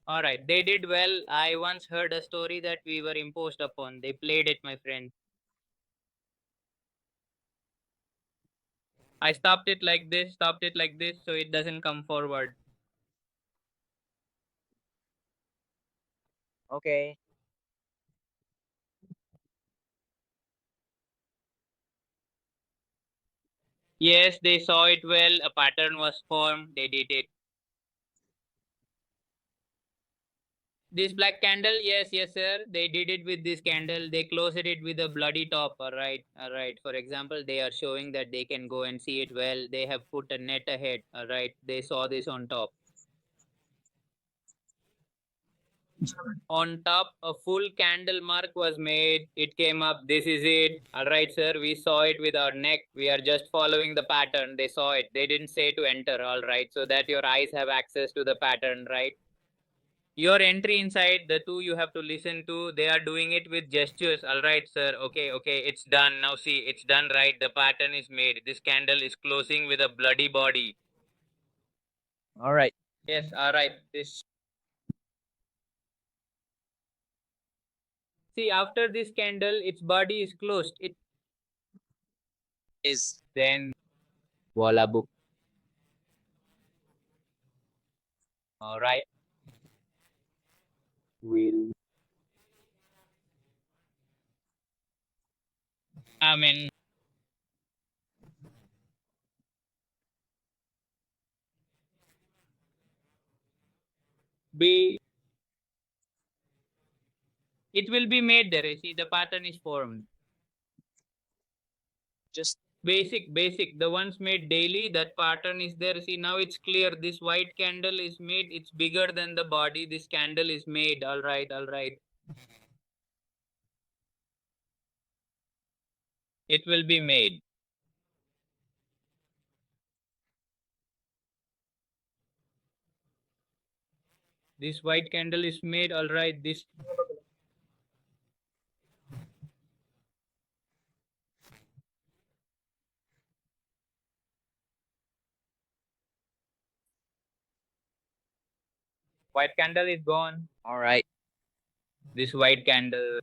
Alright, they did well. I once heard a story that we were imposed upon. They played it, my friend. I stopped it like this, so it doesn't come forward. Okay. Yes, they saw it well. A pattern was formed. They did it. This black candle, yes, yes, sir. They did it with this candle. They closed it with a bloody top. All right, all right. For example, they are showing that they can go and see it well. They have put a net ahead. All right, they saw this on top. On top, a full candle mark was made. It came up. This is it. All right, sir. We saw it with our neck. We are just following the pattern. They saw it. They didn't say to enter. All right, so that your eyes have access to the pattern, right? Your entry inside, the two you have to listen to, they are doing it with gestures. All right, sir. Okay, okay, it's done. Now see, it's done, right? The pattern is made. This candle is closing with a bloody body. All right. Yes, all right. This. See, after this candle, its body is closed. It Is then voila book. All right. Will. I mean, be. It will be made there. See, the pattern is formed. just Basic. The ones made daily, that pattern is there. See, now it's clear. This white candle is made. It's bigger than the body. This candle is made. All right, all right. It will be made. This white candle is made. All right. This. White candle is gone. all right. This white candle.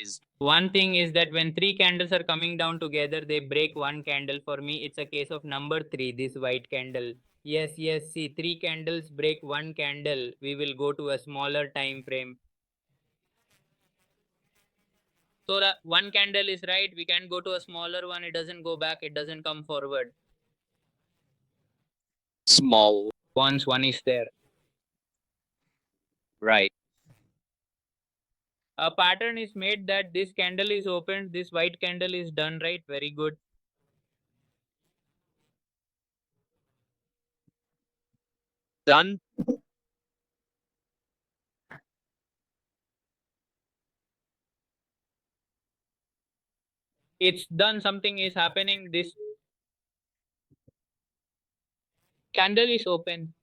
Is One thing is that when three candles are coming down together, they break one candle. For me, it's a case of number three, this white candle. Yes, yes. See, three candles break one candle. We will go to a smaller time frame. So the one candle is right. We can go to a smaller one. It doesn't go back. It doesn't come forward. small. Once one is there. Right. A pattern is made that this candle is opened. This white candle is done, right? Very good. Done. It's done. Something is happening. This candle is open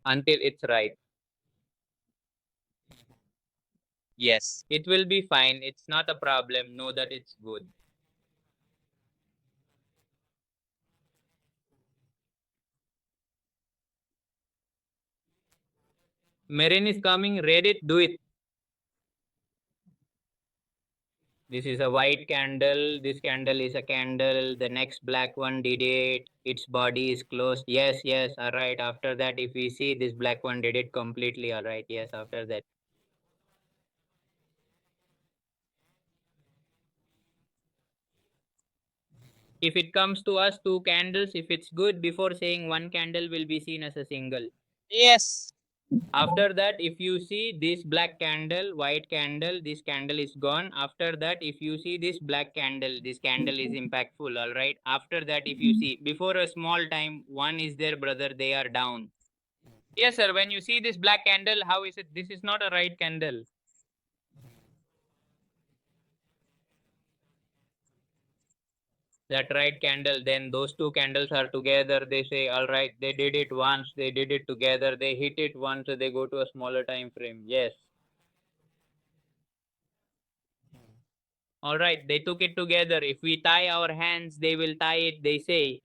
until it's right. Yes. It will be fine. It's not a problem. Know that it's good. Marine is coming. Read it. Do it. This is a white candle. This candle is a candle. The next black one did it. Its body is closed. Yes, yes. All right. After that, if we see this black one did it completely. All right. Yes. After that. If it comes to us, two candles, if it's good, before saying one candle will be seen as a single. Yes. After that, if you see this black candle, white candle, this candle is gone. After that, if you see this black candle, this candle is impactful. All right. After that, if you see before a small time, one is there, brother, they are down. Yes, sir. When you see this black candle, how is it? This is not a right candle. That right candle, then those two candles are together. They say, all right, they did it once, they did it together, they hit it once, so they go to a smaller time frame. Yes. All right, they took it together. If we tie our hands, they will tie it, they say.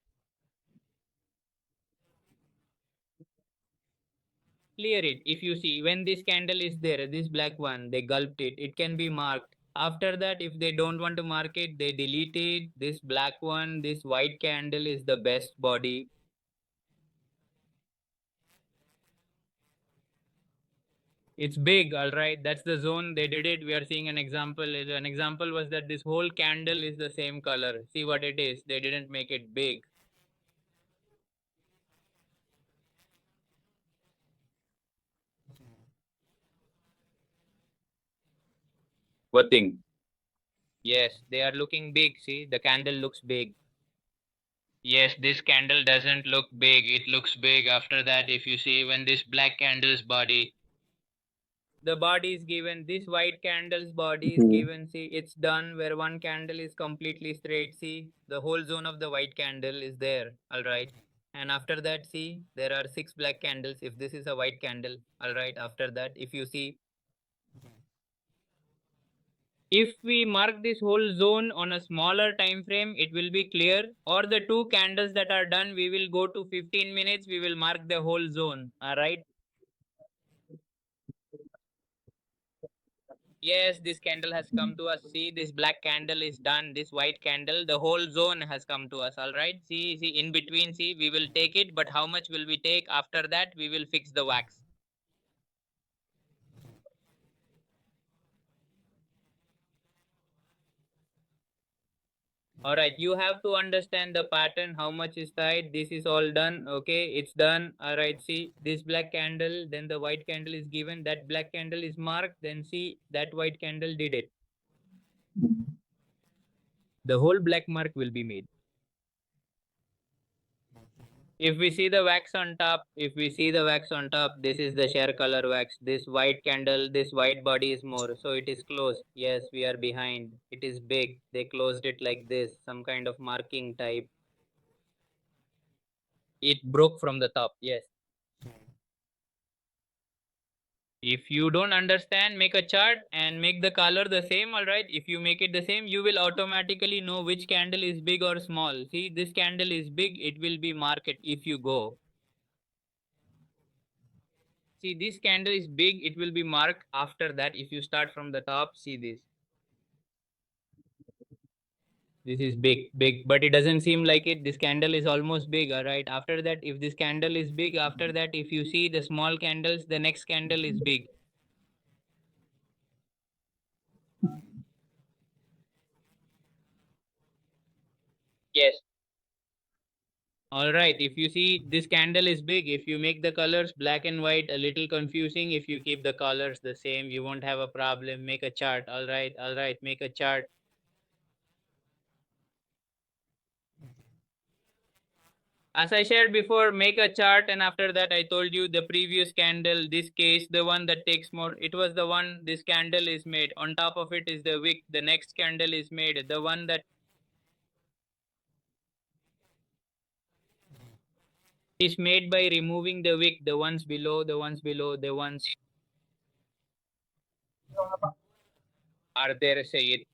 Clear it. If you see, when this candle is there, this black one, they gulped it. It can be marked. After that, if they don't want to mark it, they delete it. This black one, this white candle is the best body. It's big, all right. That's the zone they did it. We are seeing an example. An example was that this whole candle is the same color. See what it is. They didn't make it big. What thing? Yes, they are looking big. See, the candle looks big. Yes, this candle doesn't look big. It looks big after that. If you see, when this black candle's body, the body is given, this white candle's body is given. See, it's done where one candle is completely straight. See, the whole zone of the white candle is there. All right. And after that, see, there are 6 black candles. If this is a white candle, all right. After that, if you see, if we mark this whole zone on a smaller time frame, it will be clear. Or the 2 candles that are done, we will go to 15 minutes. We will mark the whole zone. All right. Yes, this candle has come to us. See, this black candle is done. This white candle, the whole zone has come to us. All right. See, in between, see, we will take it. But how much will we take? After that, we will fix the wax. All right. You have to understand the pattern. How much is tied? This is all done. Okay. It's done. All right. See, this black candle, then the white candle is given. That black candle is marked. Then see, that white candle did it. The whole black mark will be made. If we see the wax on top, this is the share color wax. This white candle, this white body is more. So it is closed. Yes, we are behind. It is big. They closed it like this, some kind of marking type. It broke from the top. Yes. If you don't understand, make a chart and make the color the same. All right. If you make it the same, you will automatically know which candle is big or small. See, this candle is big. It will be market if you go. See, this candle is big. It will be marked after that. If you start from the top, see this. This is big, but it doesn't seem like it. This candle is almost big. All right. After that, if this candle is big, after that, if you see the small candles, the next candle is big. Yes. All right. If you see this candle is big, if you make the colors black and white a little confusing, if you keep the colors the same, you won't have a problem. Make a chart. All right. All right. Make a chart. As I shared before, make a chart, and after that I told you the previous candle, this case, the one that takes more, it was the one this candle is made. On top of it is the wick, the next candle is made, the one that is made by removing the wick, the ones below, the ones below, the ones are there, say it.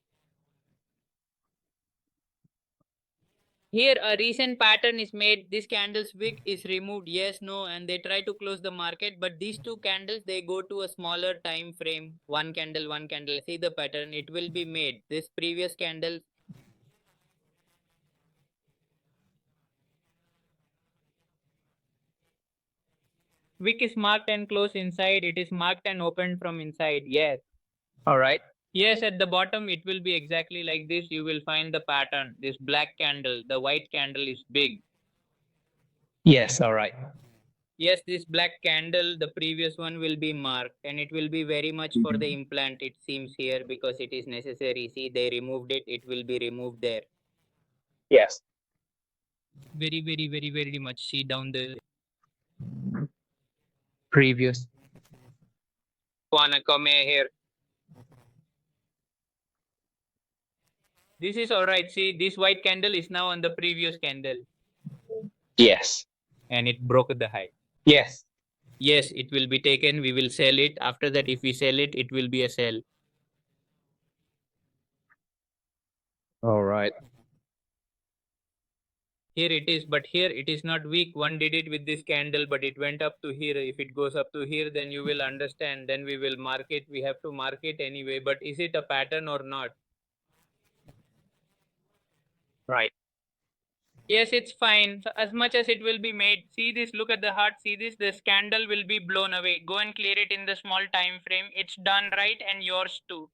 Here a recent pattern is made. This candle's wick is removed. Yes, no, and they try to close the market. But these 2 candles, they go to a smaller time frame. One candle, one candle. See the pattern. It will be made. This previous candle, wick is marked and closed inside. It is marked and opened from inside. Yes. All right. Yes, at the bottom it will be exactly like this. You will find the pattern. This black candle, the white candle is big. Yes, all right. Yes, this black candle, the previous one will be marked, and it will be very much for the implant, it seems here, because it is necessary. See, they removed it. It will be removed there. Yes. Very much. See down the Previous. wanna come here. This is all right. See, this white candle is now on the previous candle, Yes. and it broke the high. Yes. Yes, it will be taken. We will sell it. After that, if we sell it, it will be a sell. All right. Here it is, but here it is not weak. One did it with this candle, but it went up to here. If it goes up to here, then you will understand. Then we will mark it. We have to mark it anyway. But is it a pattern or not? Right. Yes, it's fine. So as much as it will be made. See this, look at the heart. See this, this candle will be blown away. Go and clear it in the small time frame. It's done, right? And yours too.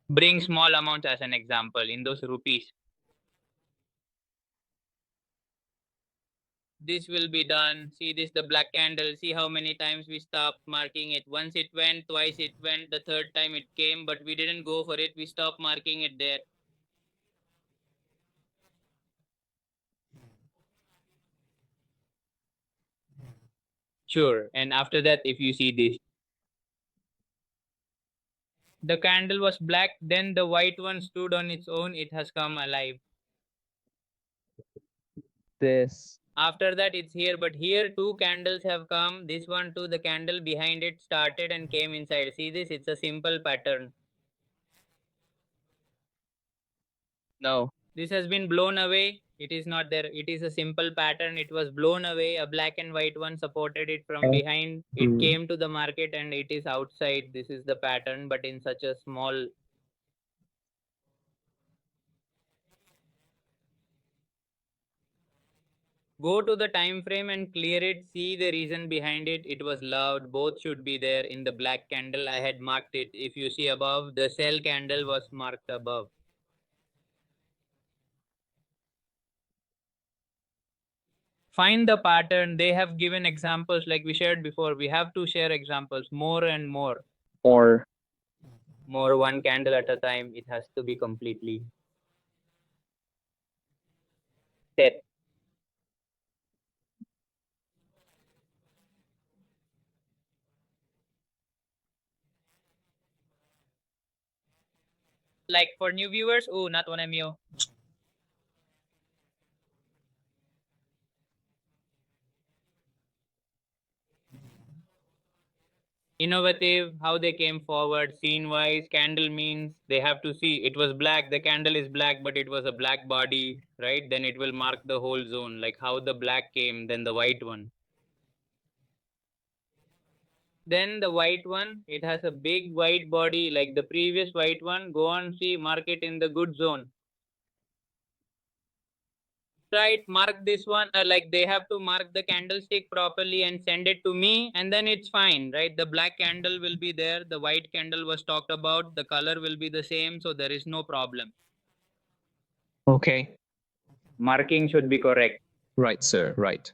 Bring small amounts as an example in those rupees. This will be done. See this, the black candle. See how many times we stopped marking it. Once it went, twice it went, the third time it came, but we didn't go for it. We stopped marking it there. Sure. And after that, if you see this, the candle was black, then the white one stood on its own. It has come alive. This. After that, it's here, but here two candles have come. This one too, the candle behind it started and came inside. See this, it's a simple pattern. No. This has been blown away. It is not there. It is a simple pattern. It was blown away. A black and white one supported it from behind. It came to the market and it is outside. This is the pattern, but in such a small. Go to the time frame and clear it. See the reason behind it. It was loved. Both should be there. In the black candle, I had marked it. If you see above, the sell candle was marked above. Find the pattern. They have given examples like we shared before. We have to share examples more and more. Or More one candle at a time. It has to be completely set. Like for new viewers, oh, not one MU. Innovative, how they came forward, scene wise, candle means they have to see it was black, the candle is black, but it was a black body, right? Then it will mark the whole zone, like how the black came, then the white one. Then the white one, it has a big white body like the previous white one. Go on, see, mark it in the good zone. Right, mark this one, like they have to mark the candlestick properly and send it to me, and then it's fine, right? The black candle will be there, the white candle was talked about, the color will be the same, so there is no problem. okay. Marking should be correct. Right, sir. Right.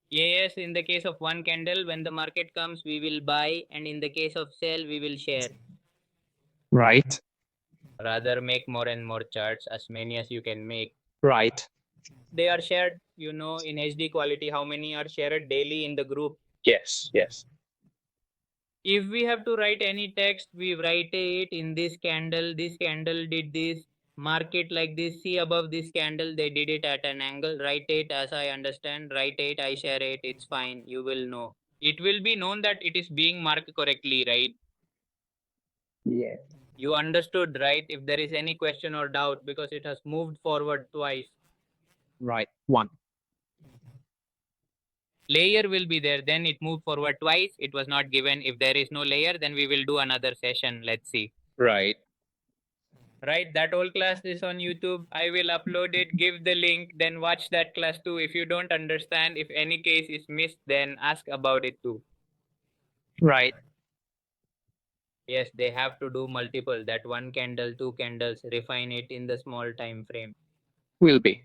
Yes, in the case of one candle, when the market comes, we will buy, and in the case of sell, we will share. Right. Rather make more and more charts, as many as you can make. Right. They are shared, you know, in HD quality. How many are shared daily in the group? Yes. Yes. If we have to write any text, we write it in this candle did this, mark it like this. See above this candle, they did it at an angle. Write it as I understand. Write it, I share it. It's fine. You will know. It will be known that it is being marked correctly, right? Yes. You understood, right? If there is any question or doubt, because it has moved forward twice. Right. One. Layer will be there, then it moved forward twice. It was not given. If there is no layer, then we will do another session. Let's see. Right. Right, that whole class is on YouTube. I will upload it, give the link, then watch that class too. If you don't understand, if any case is missed, then ask about it too. Right. Yes, they have to do multiple, that one candle, two candles, refine it in the small time frame. Will be.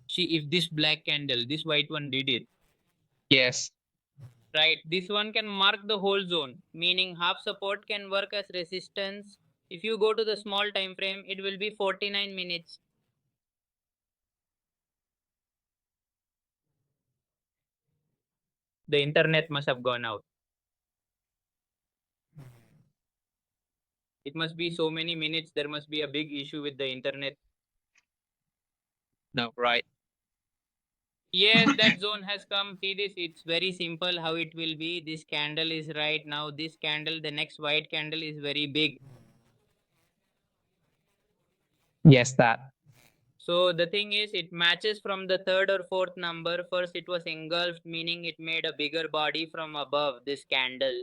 See, if this black candle, this white one did it, Yes. right? This one can mark the whole zone, meaning half support can work as resistance. If you go to the small time frame, it will be 49 minutes. The internet must have gone out. It must be so many minutes. There must be a big issue with the internet. No. Right. Yes, that zone has come. See this, it's very simple how it will be. This candle is right now. This candle, the next white candle is very big. Yes, that. So the thing is, it matches from the third or fourth number. First, it was engulfed, meaning it made a bigger body from above this candle.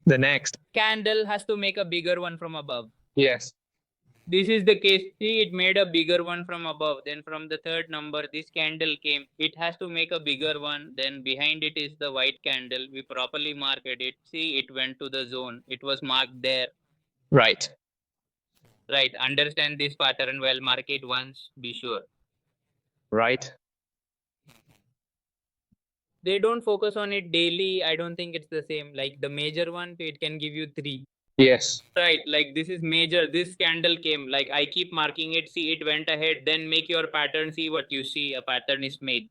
The next. Candle has to make a bigger one from above. Yes. This is the case. See, it made a bigger one from above. Then from the third number, this candle came. It has to make a bigger one. Then behind it is the white candle. We properly marked it. See, it went to the zone. It was marked there. Right. Right. Understand this pattern well. Mark it once. Be sure. Right. They don't focus on it daily. I don't think it's the same. Like the major one, it can give you 3. Yes. Right, like this is major. This candle came, like I keep marking it. See, it went ahead. Then make your pattern. See what you see. A pattern is made.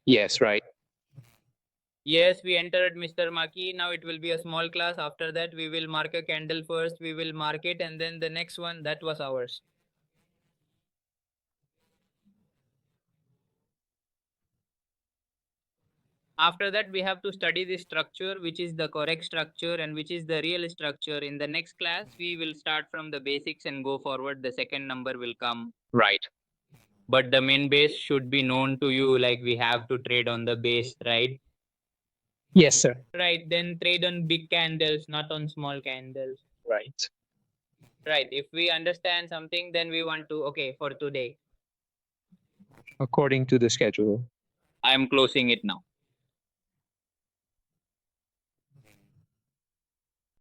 Yes, right. Yes, we entered Mr. Maki. Now it will be a small class. After that, we will mark a candle first. We will mark it, and then the next one, that was ours. After that, we have to study the structure, which is the correct structure and which is the real structure. In the next class, we will start from the basics and go forward. The second number will come. Right. But the main base should be known to you, like we have to trade on the base, right? Yes, sir. Right, then trade on big candles, not on small candles. Right. Right, if we understand something, then we want to, okay, for today, According to the schedule. I am closing it now.